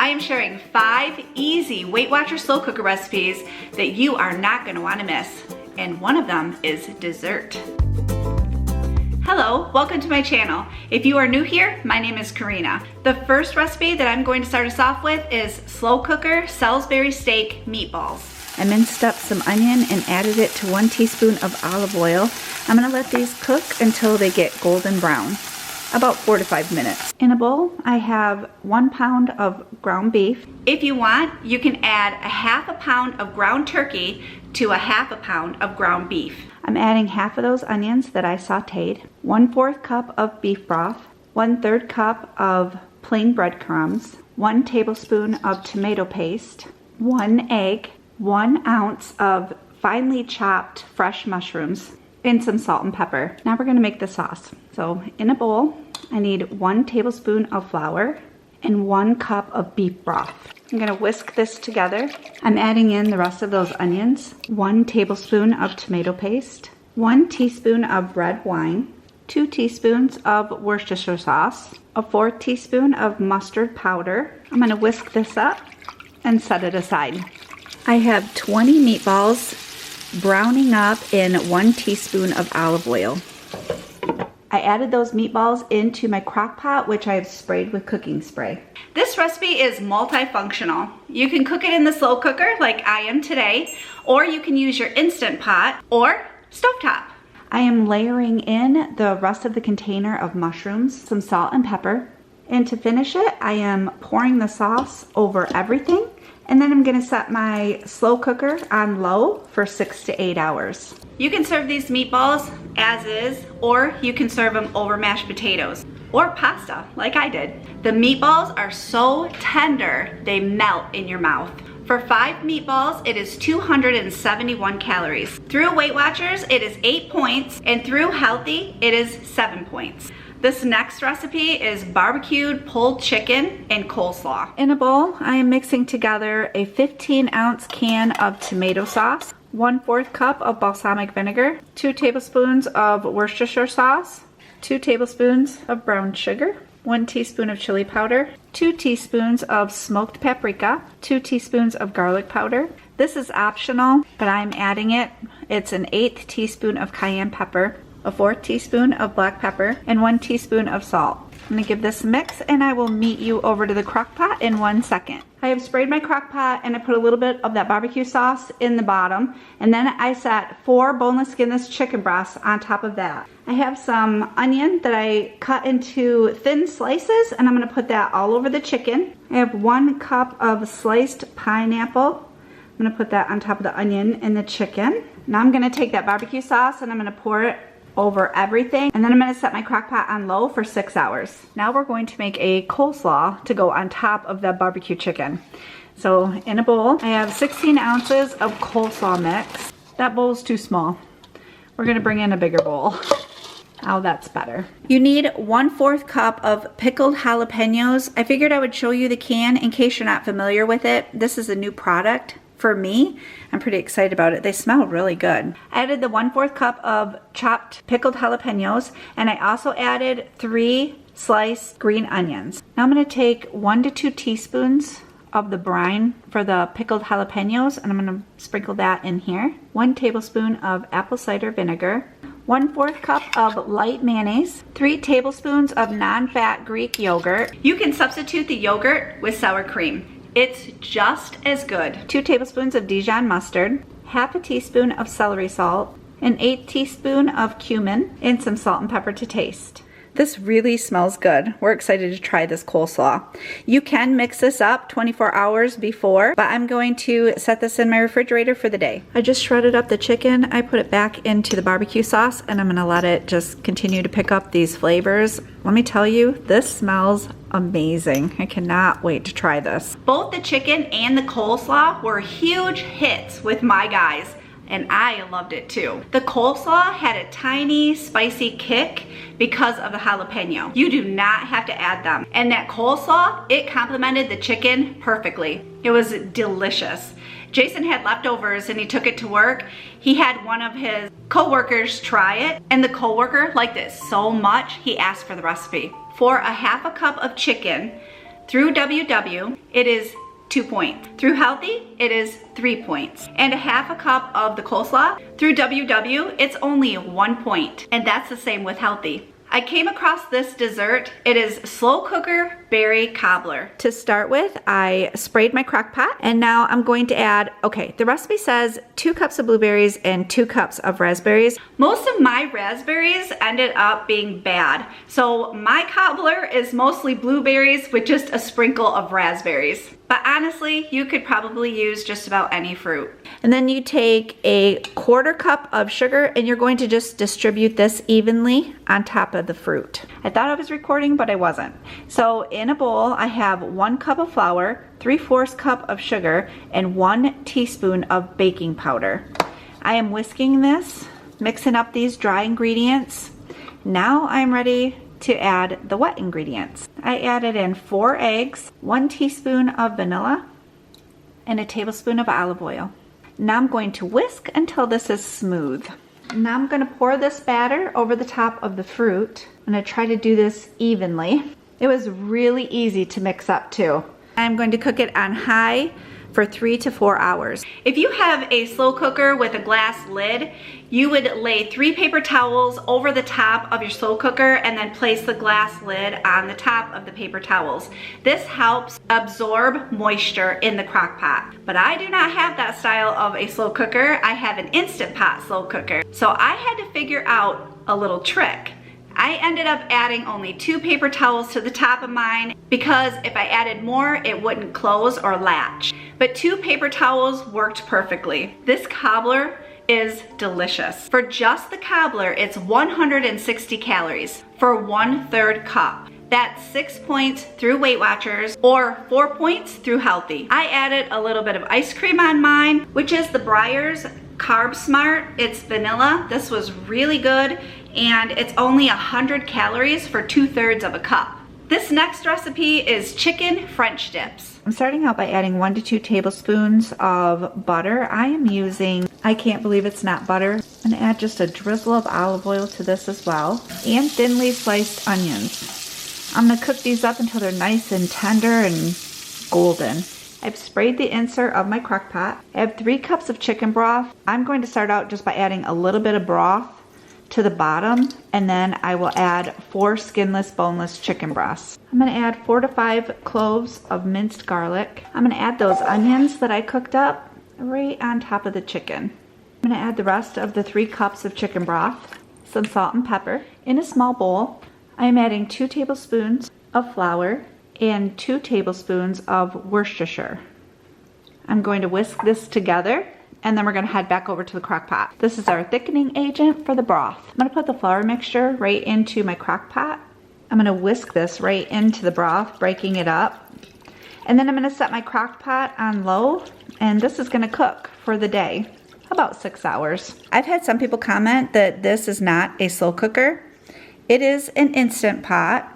I am sharing 5 easy Weight Watcher slow cooker recipes that you are not gonna wanna miss. And one of them is dessert. Hello, welcome to my channel. If you are new here, my name is Corinna. The first recipe that I'm going to start us off with is slow cooker Salisbury steak meatballs. I minced up some onion and added it to 1 teaspoon of olive oil. I'm gonna let these cook until they get golden brown, about 4 to 5 minutes. In a bowl, I have 1 pound of ground beef. If you want, you can add a half a pound of ground turkey to a half a pound of ground beef. I'm adding half of those onions that I sauteed, 1/4 cup of beef broth, 1/3 cup of plain breadcrumbs, 1 tablespoon of tomato paste, 1 egg, 1 ounce of finely chopped fresh mushrooms, and some salt and pepper. Now we're gonna make the sauce. So in a bowl, I need 1 tablespoon of flour and 1 cup of beef broth. I'm gonna whisk this together. I'm adding in the rest of those onions, 1 tablespoon of tomato paste, 1 teaspoon of red wine, 2 teaspoons of Worcestershire sauce, a 1/4 teaspoon of mustard powder. I'm gonna whisk this up and set it aside. I have 20 meatballs browning up in 1 teaspoon of olive oil. I added those meatballs into my crock pot, which I have sprayed with cooking spray. This recipe is multifunctional. You can cook it in the slow cooker like I am today, or you can use your Instant Pot or stovetop. I am layering in the rest of the container of mushrooms, some salt and pepper, and to finish it, I am pouring the sauce over everything. And then I'm gonna set my slow cooker on low for 6 to 8 hours. You can serve these meatballs as is, or you can serve them over mashed potatoes or pasta, like I did. The meatballs are so tender, they melt in your mouth. For 5 meatballs, it is 271 calories. Through Weight Watchers, it is 8 points, and through Healthy, it is 7 points. This next recipe is barbecued pulled chicken and coleslaw. In a bowl, I am mixing together a 15-ounce can of tomato sauce, 1/4 cup of balsamic vinegar, 2 tablespoons of Worcestershire sauce, 2 tablespoons of brown sugar, 1 teaspoon of chili powder, 2 teaspoons of smoked paprika, 2 teaspoons of garlic powder. This is optional, but I'm adding it. It's an 1/8 teaspoon of cayenne pepper, a 1/4 teaspoon of black pepper, and 1 teaspoon of salt. I'm gonna give this a mix and I will meet you over to the crock pot in 1 second. I have sprayed my crock pot and I put a little bit of that barbecue sauce in the bottom, and then I set 4 boneless skinless chicken breasts on top of that. I have some onion that I cut into thin slices and I'm gonna put that all over the chicken. I have 1 cup of sliced pineapple. I'm gonna put that on top of the onion and the chicken. Now I'm gonna take that barbecue sauce and I'm gonna pour it over everything, and then I'm gonna set my crock pot on low for 6 hours. Now we're going to make a coleslaw to go on top of the barbecue chicken. So in a bowl, I have 16 ounces of coleslaw mix. That bowl's too small. We're gonna bring in a bigger bowl. Oh, that's better. You need 1/4 cup of pickled jalapenos. I figured I would show you the can in case you're not familiar with it. This is a new product for me. I'm pretty excited about it. They smell really good. I added the 1/4 cup of chopped pickled jalapenos, and I also added 3 sliced green onions. Now I'm gonna take 1 to 2 teaspoons of the brine for the pickled jalapenos, and I'm gonna sprinkle that in here. 1 tablespoon of apple cider vinegar, 1/4 cup of light mayonnaise, 3 tablespoons of non-fat Greek yogurt. You can substitute the yogurt with sour cream. It's just as good. 2 tablespoons of Dijon mustard, 1/2 teaspoon of celery salt, an 1/8 teaspoon of cumin, and some salt and pepper to taste. This really smells good. We're excited to try this coleslaw. You can mix this up 24 hours before, but I'm going to set this in my refrigerator for the day. I just shredded up the chicken. I put it back into the barbecue sauce, and I'm gonna let it just continue to pick up these flavors. Let me tell you, this smells amazing. I cannot wait to try this. Both the chicken and the coleslaw were huge hits with my guys, and I loved it too. The coleslaw had a tiny spicy kick because of the jalapeno. You do not have to add them. And that coleslaw, it complemented the chicken perfectly. It was delicious. Jason had leftovers and he took it to work. He had one of his co-workers try it, and the co-worker liked it so much he asked for the recipe. For a 1/2 cup of chicken, Through WW, it is 2 points. Through healthy, it is 3 points. And a half a cup of the coleslaw, through WW, it's only 1 point. And that's the same with healthy. I came across this dessert. It is slow cooker berry cobbler. To start with, I sprayed my crock pot, and now I'm going to add, okay, the recipe says 2 cups of blueberries and 2 cups of raspberries. Most of my raspberries ended up being bad, so my cobbler is mostly blueberries with just a sprinkle of raspberries. But honestly, you could probably use just about any fruit. And then you take a 1/4 cup of sugar, and you're going to just distribute this evenly on top of the fruit. I thought I was recording, but I wasn't. So in a bowl, I have 1 cup of flour, 3/4 cup of sugar, and 1 teaspoon of baking powder. I am whisking this, mixing up these dry ingredients. Now I'm ready to add the wet ingredients. I added in 4 eggs, 1 teaspoon of vanilla, and a tablespoon of olive oil. Now I'm going to whisk until this is smooth. Now I'm going to pour this batter over the top of the fruit. I'm going to try to do this evenly. It was really easy to mix up too. I'm going to cook it on high for 3 to 4 hours. If you have a slow cooker with a glass lid, you would lay 3 paper towels over the top of your slow cooker and then place the glass lid on the top of the paper towels. This helps absorb moisture in the crock pot. But I do not have that style of a slow cooker. I have an Instant Pot slow cooker. So I had to figure out a little trick. I ended up adding only 2 paper towels to the top of mine because if I added more, it wouldn't close or latch. But 2 paper towels worked perfectly. This cobbler is delicious. For just the cobbler, it's 160 calories for 1/3 cup. That's 6 points through Weight Watchers or 4 points through Healthy. I added a little bit of ice cream on mine, which is the Breyers Carb Smart. It's vanilla. This was really good, and it's only 100 calories for 2/3 of a cup. This next recipe is chicken French dips. I'm starting out by adding 1 to 2 tablespoons of butter. I am using, I can't believe it's not butter. I'm gonna add just a drizzle of olive oil to this as well, and thinly sliced onions. I'm gonna cook these up until they're nice and tender and golden. I've sprayed the insert of my crock pot. I have 3 cups of chicken broth. I'm going to start out just by adding a little bit of broth to the bottom, and then I will add 4 skinless, boneless chicken breasts. I'm gonna add 4 to 5 cloves of minced garlic. I'm gonna add those onions that I cooked up right on top of the chicken. I'm gonna add the rest of the 3 cups of chicken broth, some salt and pepper. In a small bowl, I'm adding 2 tablespoons of flour and 2 tablespoons of Worcestershire. I'm going to whisk this together, and then we're gonna head back over to the crock pot. This is our thickening agent for the broth. I'm gonna put the flour mixture right into my crock pot. I'm gonna whisk this right into the broth, breaking it up. And then I'm gonna set my crock pot on low, and this is gonna cook for the day, about 6 hours. I've had some people comment that this is not a slow cooker. It is an Instant Pot.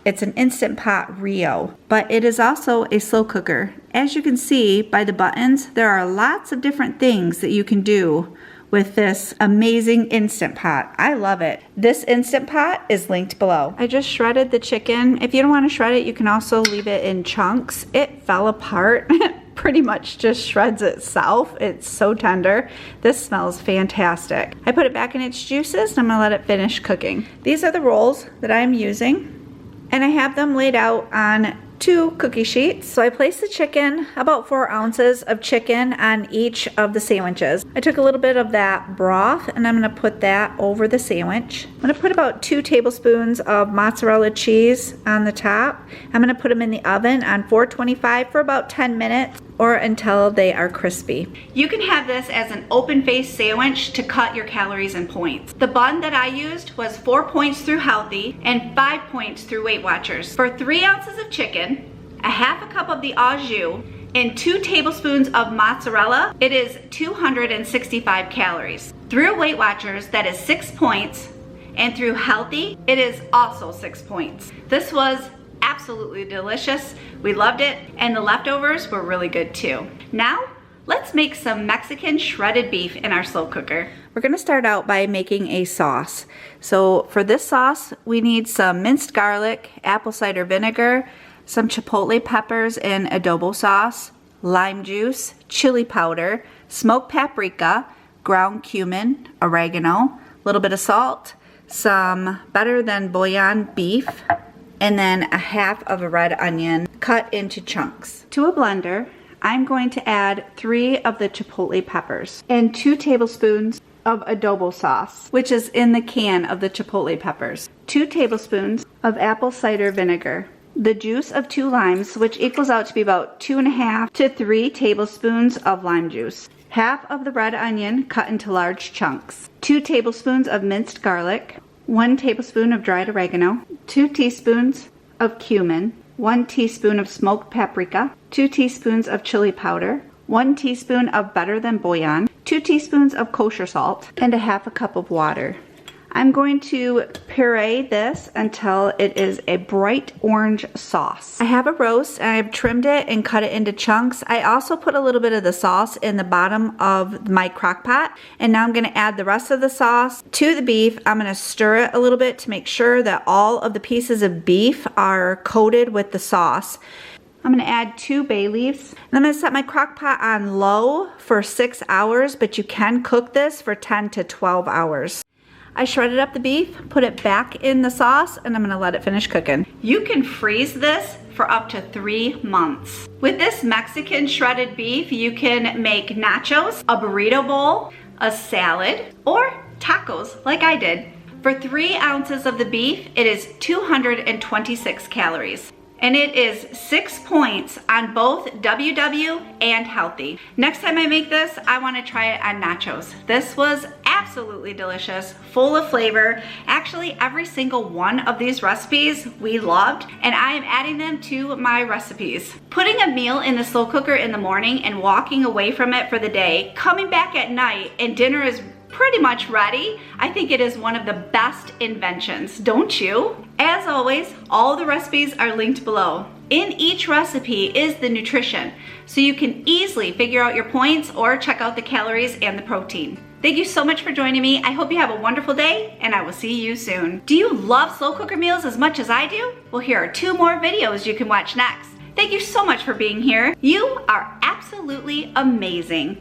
It's an Instant Pot Rio, but it is also a slow cooker. As you can see by the buttons, there are lots of different things that you can do with this amazing Instant Pot. I love it. This Instant Pot is linked below. I just shredded the chicken. If you don't want to shred it, you can also leave it in chunks. It fell apart. Pretty much just shreds itself. It's so tender. This smells fantastic. I put it back in its juices, and I'm gonna let it finish cooking. These are the rolls that I'm using, and I have them laid out on 2 cookie sheets. So I placed the chicken, about 4 ounces of chicken on each of the sandwiches. I took a little bit of that broth, and I'm gonna put that over the sandwich. I'm gonna put about 2 tablespoons of mozzarella cheese on the top. I'm gonna put them in the oven on 425 for about 10 minutes or until they are crispy. You can have this as an open-faced sandwich to cut your calories and points. The bun that I used was 4 points through Healthy and 5 points through Weight Watchers. For 3 ounces of chicken, a half a cup of the au jus, and 2 tablespoons of mozzarella, it is 265 calories. Through Weight Watchers, that is 6 points, and through Healthy, it is also 6 points. This was absolutely delicious. We loved it, and the leftovers were really good too. Now, let's make some Mexican shredded beef in our slow cooker. We're gonna start out by making a sauce. So for this sauce, we need some minced garlic, apple cider vinegar, some chipotle peppers in adobo sauce, lime juice, chili powder, smoked paprika, ground cumin, oregano, a little bit of salt, some better than bouillon beef, and then a half of a red onion cut into chunks. To a blender, I'm going to add 3 of the chipotle peppers and 2 tablespoons of adobo sauce, which is in the can of the chipotle peppers, 2 tablespoons of apple cider vinegar, the juice of 2 limes, which equals out to be about 2.5 to 3 tablespoons of lime juice, half of the red onion cut into large chunks, 2 tablespoons of minced garlic, 1 tablespoon of dried oregano, 2 teaspoons of cumin, 1 teaspoon of smoked paprika, 2 teaspoons of chili powder, 1 teaspoon of better than bouillon, 2 teaspoons of kosher salt, and a half a cup of water. I'm going to puree this until it is a bright orange sauce. I have a roast and I've trimmed it and cut it into chunks. I also put a little bit of the sauce in the bottom of my crock pot, and now I'm going to add the rest of the sauce to the beef. I'm going to stir it a little bit to make sure that all of the pieces of beef are coated with the sauce. I'm going to add 2 bay leaves. And I'm going to set my crock pot on low for 6 hours, but you can cook this for 10 to 12 hours. I shredded up the beef, put it back in the sauce, and I'm gonna let it finish cooking. You can freeze this for up to 3 months. With this Mexican shredded beef, you can make nachos, a burrito bowl, a salad, or tacos like I did. For 3 ounces of the beef, it is 226 calories. And it is 6 points on both WW and healthy. Next time I make this, I want to try it on nachos. This was absolutely delicious, full of flavor. Actually, every single one of these recipes we loved, and I am adding them to my recipes. Putting a meal in the slow cooker in the morning and walking away from it for the day, coming back at night and dinner is pretty much ready. I think it is one of the best inventions, don't you? As always, all the recipes are linked below. In each recipe is the nutrition, so you can easily figure out your points or check out the calories and the protein. Thank you so much for joining me. I hope you have a wonderful day, and I will see you soon. Do you love slow cooker meals as much as I do? Well, here are 2 more videos you can watch next. Thank you so much for being here. You are absolutely amazing.